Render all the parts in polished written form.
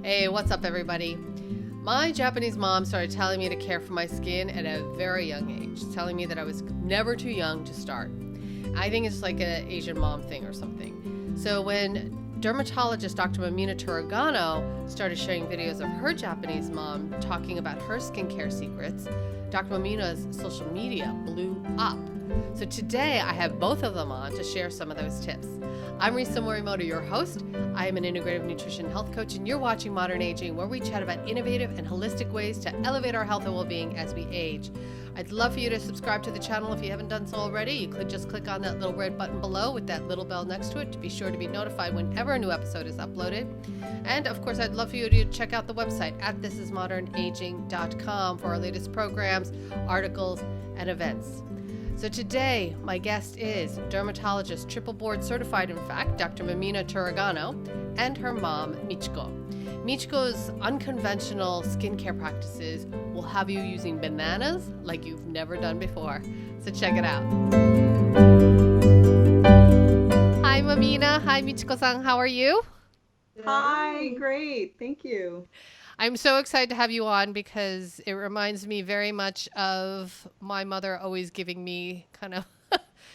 Hey, what's up, everybody? My Japanese mom started telling me to care for my skin at a very young age, telling me that I was never too young to start. I think it's like an Asian mom thing or something. So when dermatologist Dr. Mamina started sharing videos of her Japanese mom talking about her skincare secrets, Dr. Mamina's social media blew up. So today I have both of them on to share some of those tips. I'm Risa Morimoto, your host. I am an integrative nutrition health coach, and you're watching Modern Aging, where we chat about innovative and holistic ways to elevate our health and well-being as we age. I'd love for you to subscribe to the channel if you haven't done so already. You could just click on that little red button below with that little bell next to it to be sure to be notified whenever a new episode is uploaded. And of course, I'd love for you to check out the website at thisismodernaging.com for our latest programs, articles, and events. So today, my guest is dermatologist, triple board certified, in fact, Dr. Mamina Turagano, and her mom, Michiko. Michiko's unconventional skincare practices will have you using bananas like you've never done before. So check it out. Hi, Mamina. Hi, Michiko-san. How are you? Hi, great. Thank you. I'm so excited to have you on because it reminds me very much of my mother always giving me kind of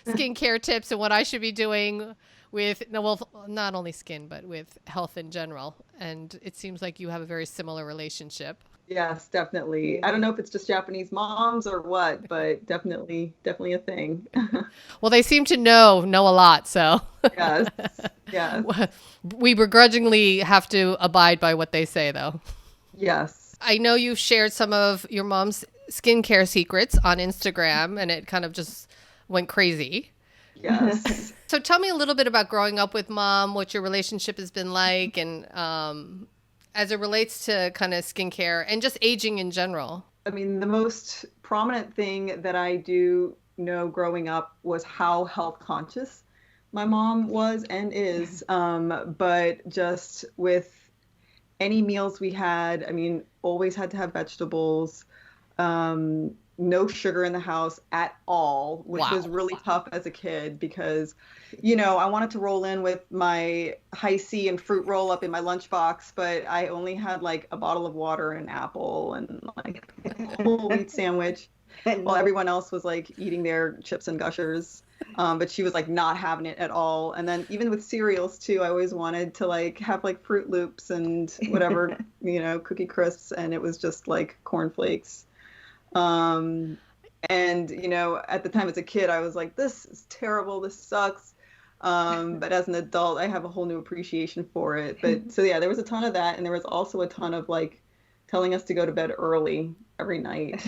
skincare tips and what I should be doing with, well, not only skin, but with health in general. And it seems like you have a very similar relationship. Yes, definitely. I don't know if it's just Japanese moms or what, but definitely a thing. Well, they seem to know a lot, so Yes, yes, we begrudgingly have to abide by what they say, though. yes. I know you've shared some of your mom's skincare secrets on Instagram, and it kind of just went crazy. Yes. So tell me a little bit about growing up with mom, what your relationship has been like, and as it relates to kind of skincare and just aging in general. I mean, the most prominent thing that I do know growing up was how health conscious my mom was and is. But just with any meals we had, I mean, always had to have vegetables, no sugar in the house at all, which Wow. was really tough as a kid because, I wanted to roll in with my high C and fruit roll up in my lunchbox, but I only had like a bottle of water and an apple and like a whole wheat sandwich while everyone else was like eating their chips and gushers. But she was like not having it at all. And then even with cereals too, I always wanted to like have like Fruit Loops and whatever, Cookie Crisps, and it was just like cornflakes. And at the time as a kid, I was like, this is terrible. This sucks. But as an adult, I have a whole new appreciation for it. But so yeah, there was a ton of that. And there was also a ton of like telling us to go to bed early every night.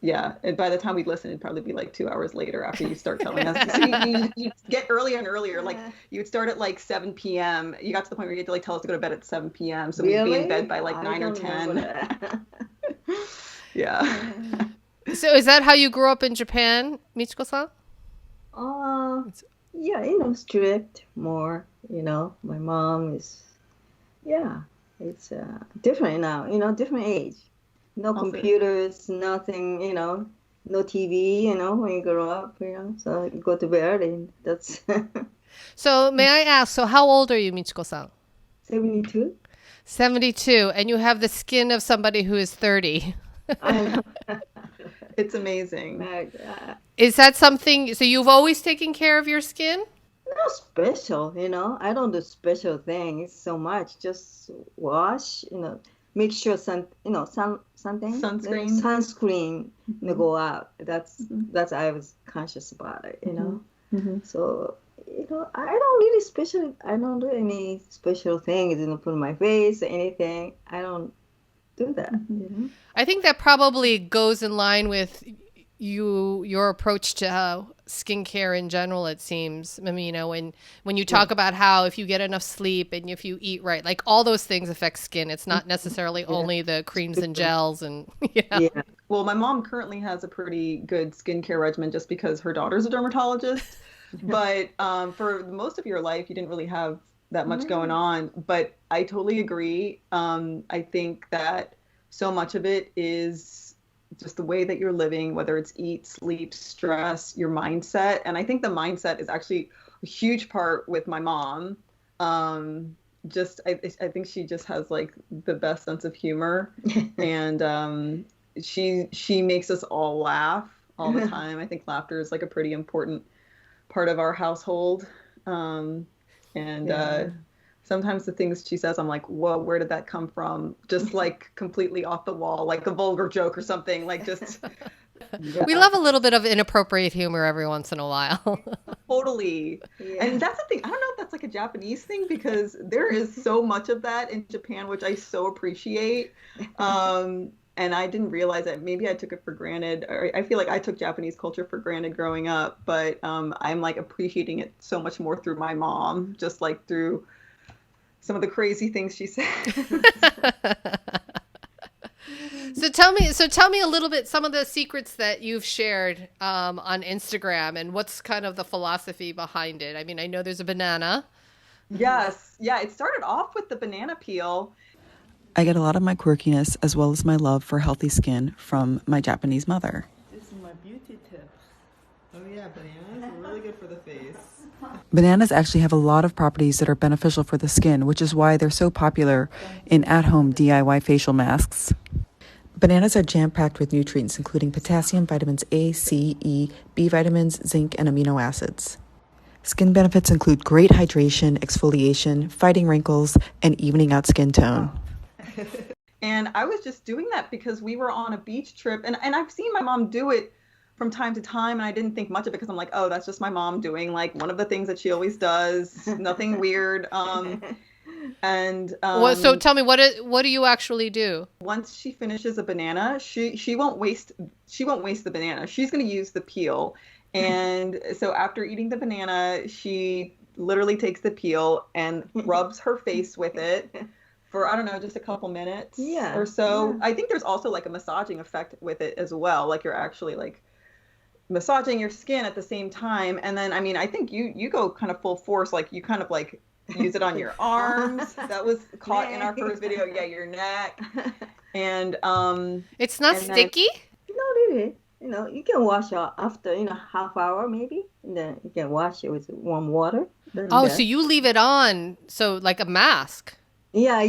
Yeah, and by the time we'd listen, it'd probably be like 2 hours later after you start telling us. So you get earlier and earlier. Like you would start at like 7 p.m. You got to the point where you had to like tell us to go to bed at 7 p.m. So we'd be in bed by like 9 or 10. Yeah. So is that how you grew up in Japan, Michiko-san? Yeah, strict more, my mom is, it's different now, different age. No computers, nothing, no TV, when you grow up, so you go to bed and that's So may I ask, so how old are you, Michiko-san? 72. 72, and you have the skin of somebody who is 30. It's amazing. Is that something, so you've always taken care of your skin? Not special, I don't do special things so much. Just wash, make sure sunscreen go out. That's I was conscious about it, So I don't do any special things, put on my face or anything. I don't do that. I think that probably goes in line with your approach to skincare in general, it seems. When you talk about how if you get enough sleep and if you eat right, like all those things affect skin. It's not necessarily only the creams and gels and Yeah. Well, my mom currently has a pretty good skincare regimen just because her daughter's a dermatologist. But for most of your life, you didn't really have that much going on. But I totally agree. I think that so much of it is just the way that you're living, whether it's eat, sleep, stress, your mindset. And I think the mindset is actually a huge part with my mom. I think she just has like the best sense of humor, and she makes us all laugh all the time. I think laughter is like a pretty important part of our household. And sometimes the things she says, I'm like, whoa, where did that come from? Just like completely off the wall, like a vulgar joke or something. Like just We love a little bit of inappropriate humor every once in a while. totally. Yeah. And that's the thing. I don't know if that's like a Japanese thing because there is so much of that in Japan, which I so appreciate. And I didn't realize that. Maybe I took it for granted. Or I feel like I took Japanese culture for granted growing up, but I'm like appreciating it so much more through my mom, just like through some of the crazy things she said. So tell me a little bit, some of the secrets that you've shared on Instagram, and what's kind of the philosophy behind it. I mean, I know there's a banana. Yes. Yeah. It started off with the banana peel. I get a lot of my quirkiness as well as my love for healthy skin from my Japanese mother. This is my beauty tips. Oh yeah, bananas are really good for the face. Bananas actually have a lot of properties that are beneficial for the skin, which is why they're so popular in at-home DIY facial masks. Bananas are jam-packed with nutrients including potassium, vitamins A, C, E, B vitamins, zinc, and amino acids. Skin benefits include great hydration, exfoliation, fighting wrinkles, and evening out skin tone. And I was just doing that because we were on a beach trip, and I've seen my mom do it from time to time, and I didn't think much of it because I'm like, oh, that's just my mom doing like one of the things that she always does, nothing weird. So tell me, what do you actually do? Once she finishes a banana, she won't waste the banana. She's going to use the peel. And so after eating the banana, she literally takes the peel and rubs her face with it for, I don't know, just a couple minutes or so. Yeah. I think there's also like a massaging effect with it as well. Like you're actually like massaging your skin at the same time. And then, I mean, I think you go kind of full force, like you kind of like use it on your arms. That was caught in our first video. Yeah, your neck. And it's not sticky? No, really. You know, you can wash out after, half hour maybe, and then you can wash it with warm water. Oh, so you leave it on, so like a mask. Yeah,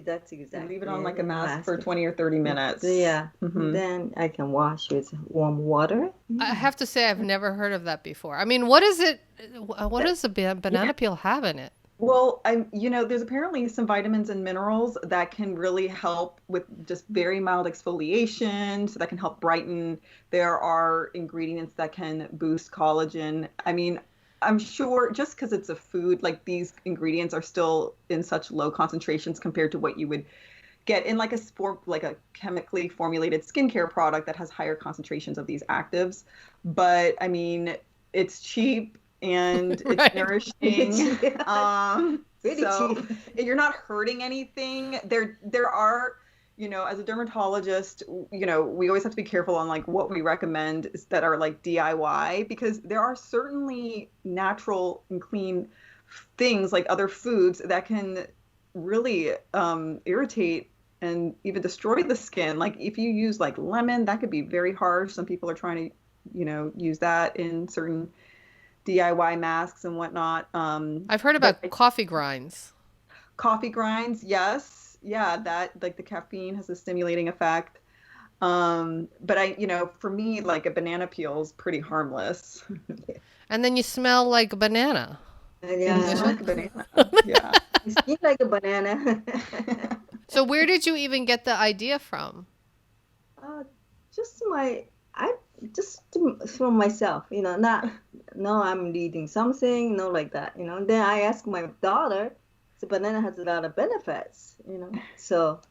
that's exactly. Leave it on like a mask for 20 or 30 minutes. Yeah, then I can wash with warm water. I have to say I've never heard of that before. I mean, what is it? What does a banana peel have in it? Well, there's apparently some vitamins and minerals that can really help with just very mild exfoliation, so that can help brighten. There are ingredients that can boost collagen. I mean, I'm sure just because it's a food, like these ingredients are still in such low concentrations compared to what you would get in like a chemically formulated skincare product that has higher concentrations of these actives. But I mean, it's cheap. And it's nourishing. Really so cheap. You're not hurting anything. There are, as a dermatologist, we always have to be careful on like what we recommend that are like DIY, because there are certainly natural and clean things like other foods that can really irritate and even destroy the skin. Like if you use like lemon, that could be very harsh. Some people are trying to, use that in certain DIY masks and whatnot. I've heard about coffee grinds. Coffee grinds, yes. Yeah, that like the caffeine has a stimulating effect. But for me, like a banana peel is pretty harmless. And then you smell like a banana. Yeah. You smell like a banana. Yeah. You smell like a banana. So where did you even get the idea from? Just from myself, not, no, I'm reading something, no, like that, Then I asked my daughter, so banana has a lot of benefits, so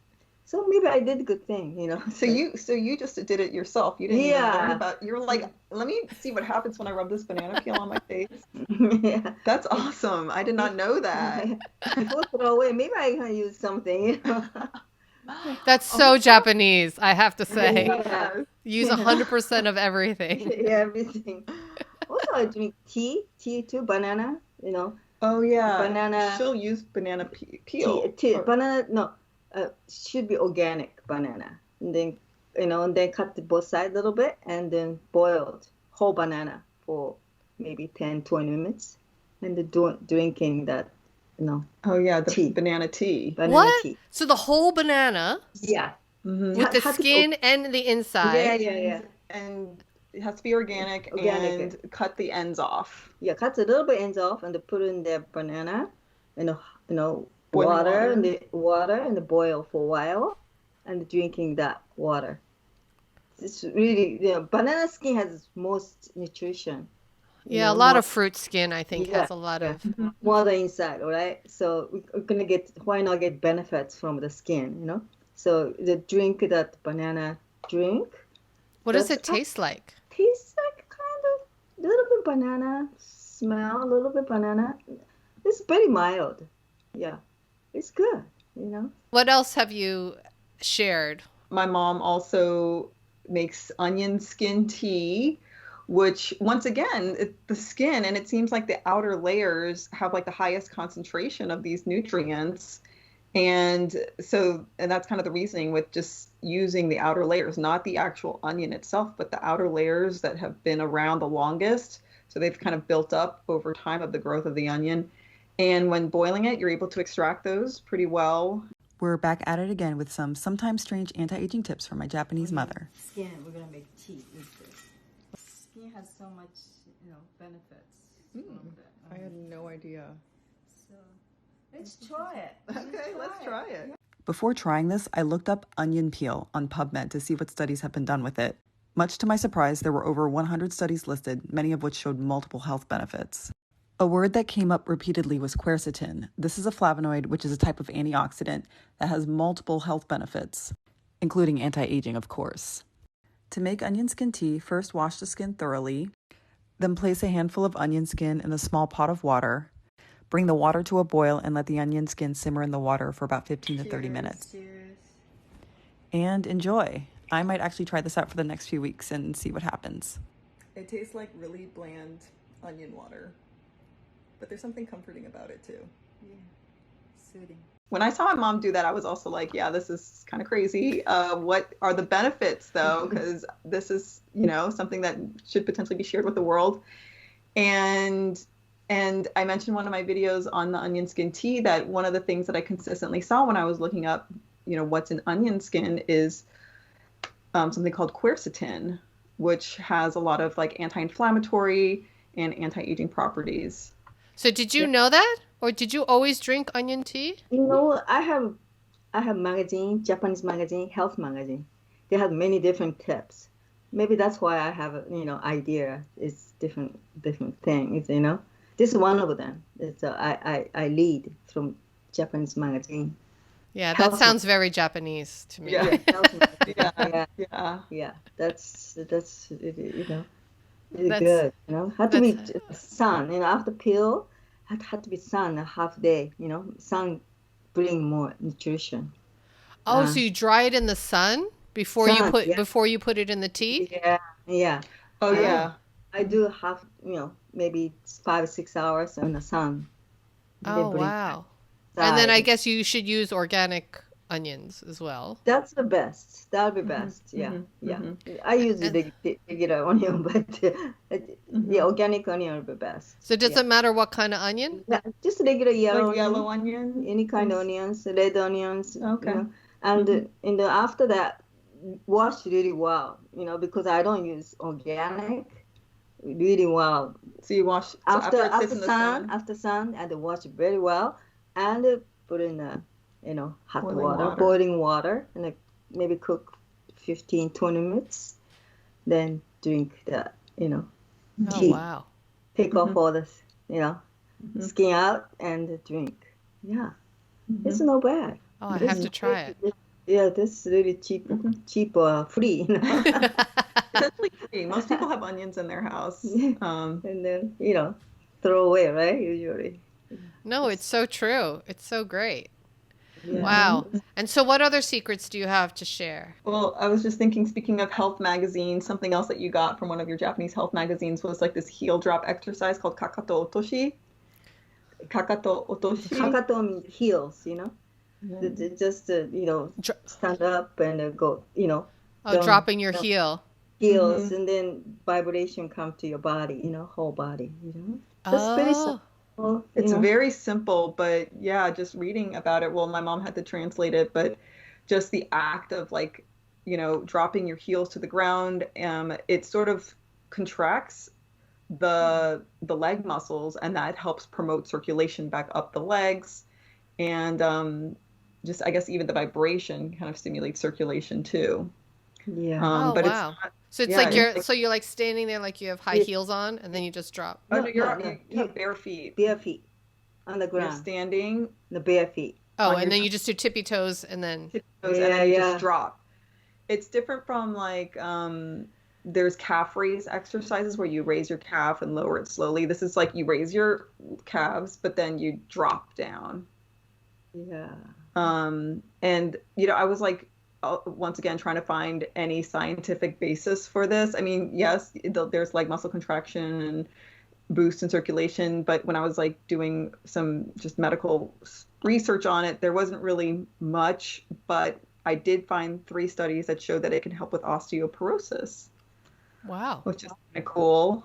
maybe I did a good thing, So you just did it yourself. You didn't even learn about. You're like, let me see what happens when I rub this banana peel on my face. Yeah, that's awesome. I did not know that. Before throw away, maybe I can use something. That's so Japanese, I have to say. Yeah. Use 100% of everything. Everything. Also, I drink tea too, banana, Oh yeah. Banana. She'll use banana peel. Tea. Banana, no, should be organic banana. And then, and then cut both sides a little bit and then boiled whole banana for maybe 10, 20 minutes. And then drinking that Oh yeah, the tea. banana tea. Banana What? tea. So the whole banana Yeah. Mm-hmm. with the Has to be skin and the inside. yeah. And it has to be organic Organic. and cut the ends off. Yeah, cut a little bit ends off and put in the banana, and Boiling water and the boil for a while, and drinking that water. It's really, banana skin has most nutrition. Yeah, a lot More, of fruit skin, I think, yeah, has a lot yeah, of. water inside, all right? So we're gonna why not get benefits from the skin? So the drink that banana drink, What does that's it taste like? tastes like kind of little bit banana smell, a little bit banana. It's very mild. Yeah, it's good. What else have you shared? My mom also makes onion skin tea, which once again, the skin, and it seems like the outer layers have like the highest concentration of these nutrients. And that's kind of the reasoning with just using the outer layers, not the actual onion itself, but the outer layers that have been around the longest. So they've kind of built up over time of the growth of the onion. And when boiling it, you're able to extract those pretty well. We're back at it again with some sometimes strange anti-aging tips from my Japanese mother. Skin, we're gonna make tea with this. Skin has so much, benefits. I had no idea. So let's try it. Okay, let's try it. Before trying this, I looked up onion peel on PubMed to see what studies have been done with it. Much to my surprise, there were over 100 studies listed, many of which showed multiple health benefits. A word that came up repeatedly was quercetin. This is a flavonoid, which is a type of antioxidant that has multiple health benefits, including anti-aging, of course. To make onion skin tea, first wash the skin thoroughly, then place a handful of onion skin in a small pot of water. Bring the water to a boil and let the onion skin simmer in the water for about 15 to 30 minutes. Cheers. And enjoy. I might actually try this out for the next few weeks and see what happens. It tastes like really bland onion water, but there's something comforting about it too. Yeah, soothing. When I saw my mom do that, I was also like, yeah, this is kind of crazy. What are the benefits, though? Because this is, something that should potentially be shared with the world. And I mentioned one of my videos on the onion skin tea that one of the things that I consistently saw when I was looking up, what's in onion skin is something called quercetin, which has a lot of like anti-inflammatory and anti-aging properties. So did you know that? Or did you always drink onion tea? I have magazine, Japanese magazine, health magazine. They have many different tips. Maybe that's why I have idea. It's different things. This is one of them. It's I read from Japanese magazine. Yeah, that sounds very Japanese to me. Yeah. Yeah. That's really That's- good. Had to be sun. After peel, had to be sun a half day. Sun bring more nutrition. Oh, so you dry it in the sun before you put it in the tea? Yeah. Oh, yeah. I do half, maybe 5-6 hours in the sun. Oh, wow. And then I guess you should use organic onions as well. That's the best. That'll be best. Yeah. I use the regular onion, but the organic onion will be best. So does it matter what kind of onion? Yeah, just regular yellow Like yellow onion? any kind of onions, red onions. Okay. And after that, wash really well. Because I don't use organic. Really well. So you wash after it sits in the sun? After sun, and wash very well, and put in hot boiling water, and maybe cook 15-20 minutes. Then drink the tea. Oh, wow. Take off all the skin out and drink. Yeah, it's not bad. Oh, I have to try it. Yeah, this is really cheap, free. It's actually free. Most people have onions in their house. And then, throw away, right? Usually. No, it's so true. It's so great. Yeah. Wow. And so what other secrets do you have to share? Well, I was just thinking, speaking of health magazines, something else that you got from one of your Japanese health magazines was like this heel drop exercise called kakato otoshi. Kakato otoshi. Kakato means heels, Just, stand up and go, Oh, dropping your heel. heels, and then vibration come to your body, whole body, That's very Oh, Well, It's very simple, but yeah, just reading about it. Well, my mom had to translate it, but just the act of like, dropping your heels to the ground, it sort of contracts the leg muscles, and that helps promote circulation back up the legs. And just I guess even the vibration kind of stimulates circulation too. yeah. Oh, But it's wow. not, So it's yeah, like it's you're like, so you're like standing there like you have high Yeah. heels on and then you just drop. oh No, no, no, no. you have bare feet. Bare feet on the You're ground. standing The bare feet. Oh, on and your then you just do tippy toes and then toes, and Yeah, then you just yeah. drop. It's different from like there's calf raise exercises where you raise your calf and lower it slowly. This is like you raise your calves, but then you drop down. Yeah. And I was like, once again, trying to find any scientific basis for this. I mean, yes, there's like muscle contraction and boost in circulation, but when I was like doing some just medical research on it, there wasn't really much, but I did find 3 studies that show that it can help with osteoporosis, wow. which is kind of cool.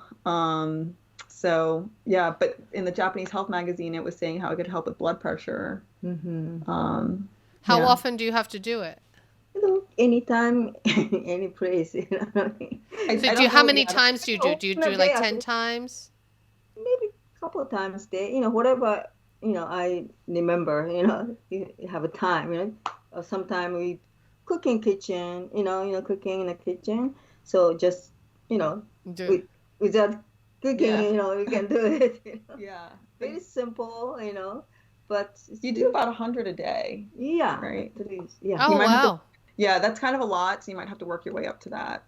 So yeah, but in the Japanese Health magazine, it was saying how it could help with blood pressure. Mm-hmm. How Yeah. often do you have to do it? Anytime, any place. What I mean? So I do you, don't how know. many Yeah, times do you do? Do you On a do day, like I 10 think times? maybe a couple of times a day. Whatever. I remember. You have a time. Or sometimes we cook in kitchen. Cooking in the kitchen. So just Do. with, without cooking, yeah, you can do it. yeah. Very simple. But You do about 100 a day, yeah, right? at least, yeah. You Oh, might have to, wow. yeah, that's kind of a lot, so you might have to work your way up to that.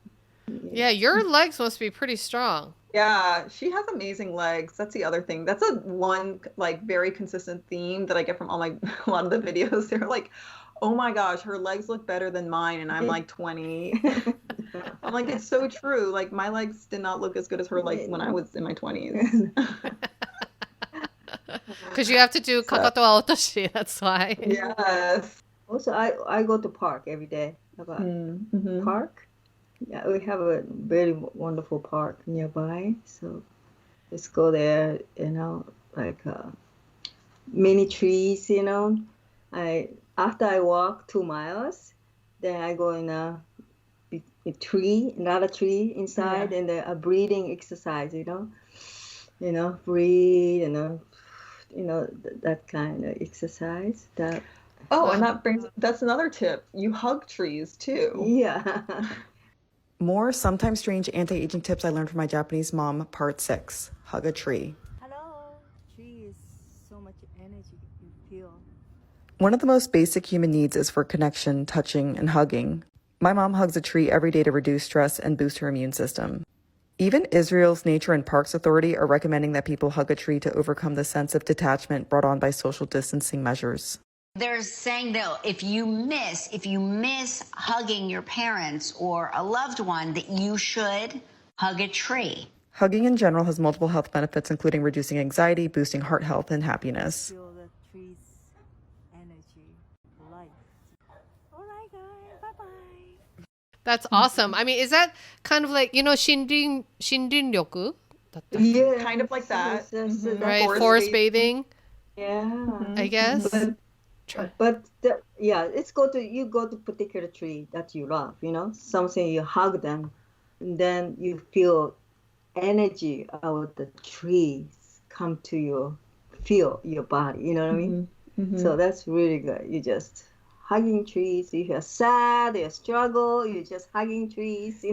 Yeah, your legs must be pretty strong. Yeah, she has amazing legs. That's the other thing. That's a one like very consistent theme that I get from all my a lot of the videos. They're like, "Oh my gosh, her legs look better than mine," and I'm like 20. I'm like, it's so true. Like my legs did not look as good as her legs when I was in my 20s. Because you have to do So, kakato wa otoshi. That's why. yes. Also, I go to park every day. About Mm-hmm. park. Yeah, we have a very wonderful park nearby. So just go there. Like many trees. I after I walk 2 miles, then I go in a tree, another tree inside, Yeah. and a breathing exercise. Breathe. That kind of exercise. That Oh, and that's another tip. You hug trees too. yeah. More sometimes strange anti-aging tips I learned from my Japanese mom, part 6, hug a tree. Hello. Tree is so much energy you feel. One of the most basic human needs is for connection, touching, and hugging. My mom hugs a tree every day to reduce stress and boost her immune system. Even Israel's Nature and Parks Authority are recommending that people hug a tree to overcome the sense of detachment brought on by social distancing measures. They're saying that if you miss hugging your parents or a loved one, that you should hug a tree. Hugging in general has multiple health benefits, including reducing anxiety, boosting heart health, and happiness. Feel the tree's energy, life. All right, guys. Bye-bye. That's awesome. I mean, is that kind of like, shindin-ryoku? Yeah. Kind of like that. Yes, Right? Forest Forest bathing. bathing, Yeah. I guess. But it's you go to particular tree that you love, something you hug them, and then you feel energy out of the trees come to you, feel your body. You know what I mean? So that's really good. You just hugging trees. If you're sad, you struggle, you're just hugging trees.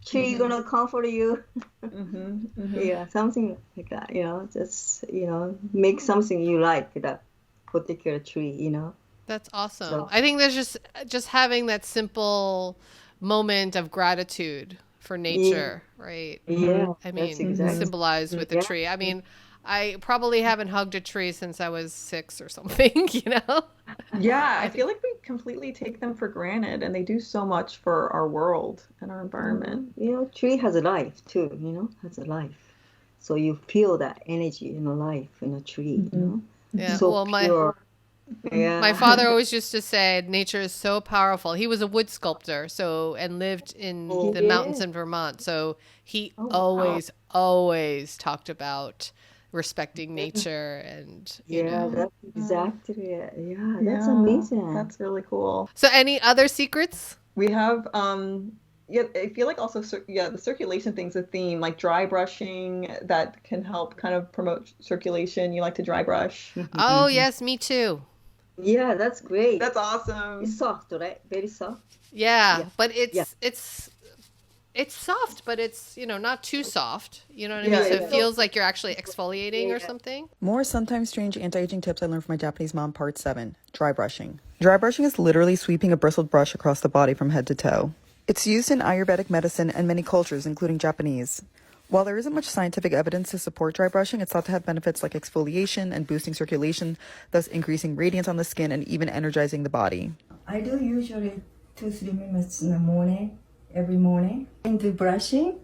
Tree gonna comfort you. Yeah, something like that. Just make something you like that particular tree. That's awesome. So- I think there's just having that simple moment of gratitude for nature, right? Yeah, I that's mean, exactly. symbolized with a Yeah. tree. I mean, I probably haven't hugged a tree since I was 6 or something, Yeah, I feel like we completely take them for granted, and they do so much for our world and our environment. Tree has a life too. Has a life. So you feel that energy in a life in a tree. Yeah. So Well, pure. Yeah. my father always used to say nature is so powerful. He was a wood sculptor, and lived in the mountains in Vermont. So he Oh, wow. always talked about respecting nature and, Yeah, that's exactly it. Yeah, that's Yeah, amazing. that's really cool. So any other secrets? We have yeah, I feel like also the circulation thing's a theme, like dry brushing that can help kind of promote circulation. You like to dry brush? Oh, yes, me too. Yeah, that's great. That's It's awesome. soft, right? Very soft. Yeah, Yeah. but Yeah. it's soft, but it's, not too soft. You know what I Yeah, mean? So it's it feels like you're actually exfoliating or something. More sometimes strange anti-aging tips I learned from my Japanese mom, part 7, dry brushing. Dry brushing is literally sweeping a bristled brush across the body from head to toe. It's used in Ayurvedic medicine and many cultures, including Japanese. While there isn't much scientific evidence to support dry brushing, it's thought to have benefits like exfoliation and boosting circulation, thus increasing radiance on the skin and even energizing the body. I do usually 2-3 minutes in the morning, every morning. Into brushing,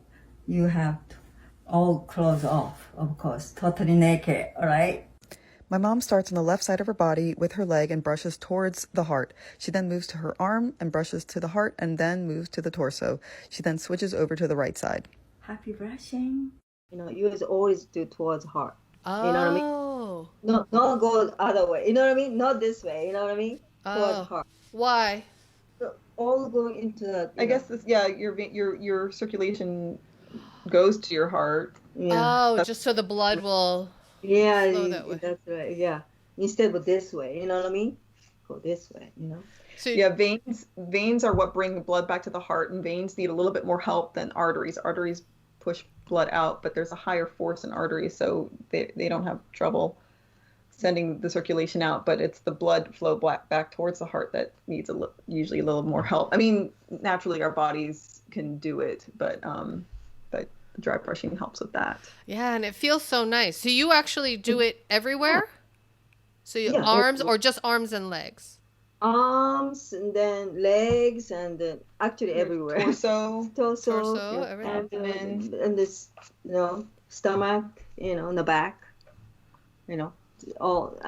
you have all clothes off, of course, totally naked, all right? My mom starts on the left side of her body with her leg and brushes towards the heart. She then moves to her arm and brushes to the heart and then moves to the torso. She then switches over to the right side. Happy brushing. You always do towards heart. Oh. You know what I mean? No, not go the other way. You know what I mean? Not this way. You know what I mean? Towards heart. Why? So all going into the. I guess this, your circulation goes to your heart. Yeah. Oh, just so the blood will Yeah, flow that way. that's right. Yeah. Instead of this way. You know what I mean? Go this way. So Yeah, veins are what bring blood back to the heart, and veins need a little bit more help than arteries. Arteries push blood out, but there's a higher force in arteries, so they don't have trouble sending the circulation out, but it's the blood flow back towards the heart that needs usually a little more help. I mean, naturally our bodies can do it, but dry brushing helps with that. Yeah, and it feels so nice. So you actually do it everywhere? So Yeah, arms or just arms and legs? Arms and then legs and then actually everywhere. Torso, Torso, everything. And this, stomach, in the back, all.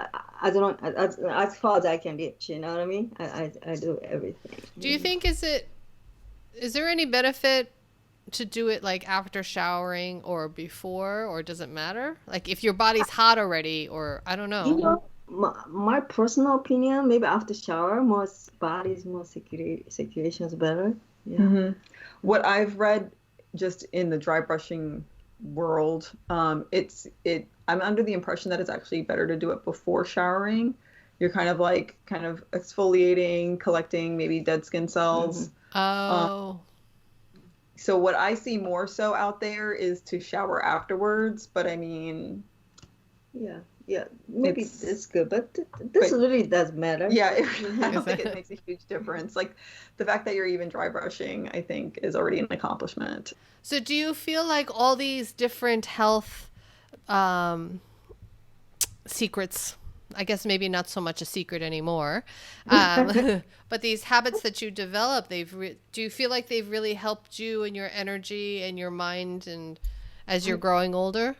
I don't know, as far as I can reach. You know what I mean? I do everything. Do you think is there any benefit to do it like after showering or before, or does it matter? Like if your body's hot already, or I don't know. My personal opinion, maybe after shower, body's more circulation is better. Yeah. Mm-hmm. What I've read just in the dry brushing world, I'm under the impression that it's actually better to do it before showering. You're kind of exfoliating, collecting maybe dead skin cells. Oh. So what I see more so out there is to shower afterwards, but I mean, yeah, maybe it's good, but this really does matter. Yeah, I don't think it makes a huge difference. Like the fact that you're even dry brushing, I think, is already an accomplishment. So do you feel like all these different health secrets, I guess maybe not so much a secret anymore, but these habits that you develop, do you feel like they've really helped you in your energy and your mind and as you're growing older?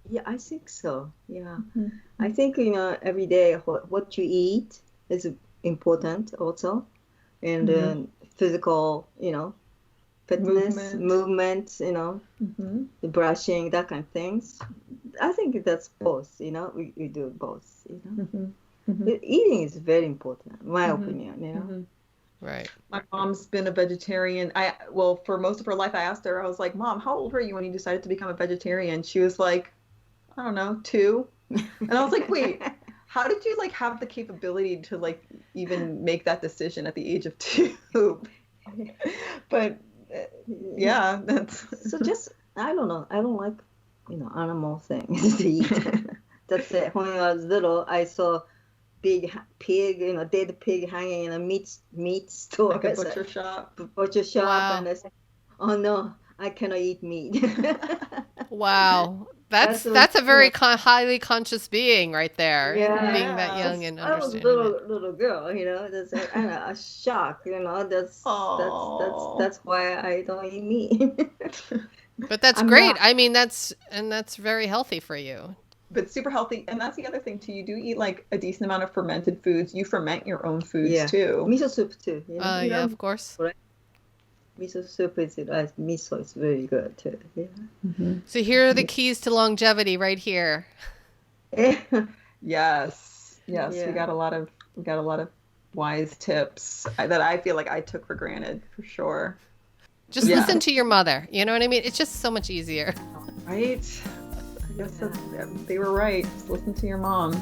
Yeah, I think so. Yeah. Mm-hmm. I think, every day what you eat is important also. And physical, fitness, movement, the brushing, that kind of things. I think that's both, we do both, But eating is very important, in my opinion, Right. My mom's been a vegetarian. For most of her life, I asked her, I was like, Mom, how old were you when you decided to become a vegetarian? She was like, I don't know, 2. And I was like, wait, how did you have the capability to even make that decision at the age of 2? But yeah, that's so just, I don't know. I don't like, animal things to eat. That's it. When I was little, I saw big pig, dead pig hanging in a meat store. like a butcher shop. Wow. And I said, oh no, I cannot eat meat. Wow. That's a very highly conscious being right there. Yeah. Being that young and I was a understanding little girl, that's a shock, that's why I don't eat meat. But that's I'm great. not- I mean, that's very healthy for you. But super healthy. And that's the other thing too. You do eat a decent amount of fermented foods. You ferment your own foods too. Miso soup too. Yeah, of course. Miso soup is miso is very good too. Yeah. So here are the keys to longevity right here. Yes. We Yeah. got a lot of wise tips that I feel like I took for granted for sure. Just listen to your mother. You know what I mean? It's just so much easier. Right? I guess they were right. Just listen to your mom.